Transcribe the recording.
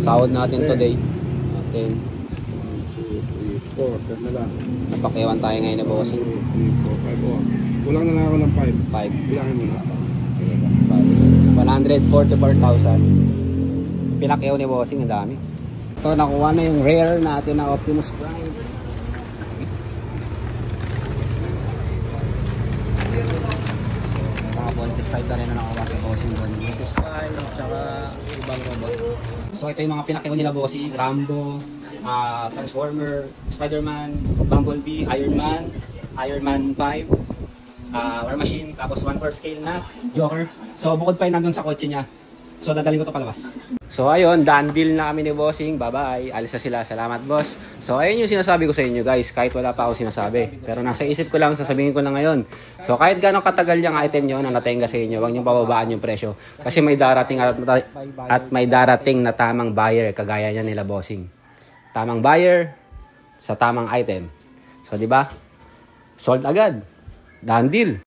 sahod natin today. 10. 4, cut na lang. Napakiwan tayo ngayon na bossing. 3, 4, 5, oh. Kulang na lang ako ng 5. 5. Bilangin mo na. 144,000. Pinakyaw ni bossing, ang dami. Ito, nakuha na yung rare natin na Optimus Prime. Mga Voltes 5 na rin na nakuha sa bossing doon. Voltes 5, tsaka ibang robot. So ito yung mga pinakyaw nila bossing. Rambo, Transformer, Spider-Man, Bumblebee, Iron Man 5, War Machine, tapos 1/4 scale na Joker. So bukod pa yun nandun sa kotse niya. So dadalhin ko to palabas. So ayun, done deal na kami ni bossing. Bye-bye. Alis na sila. Salamat boss. So ayun yung sinasabi ko sa inyo guys. Kahit wala pa ako sinasabi. Pero nasa isip ko lang, sasabihin ko na ngayon. So kahit gano'ng katagal yung item nyo na natenga sa inyo, huwag nyo pababaan yung presyo. Kasi may darating at may darating na tamang buyer kagaya niya nila bossing. Tamang buyer sa tamang item. So di ba? Sold agad. Done deal.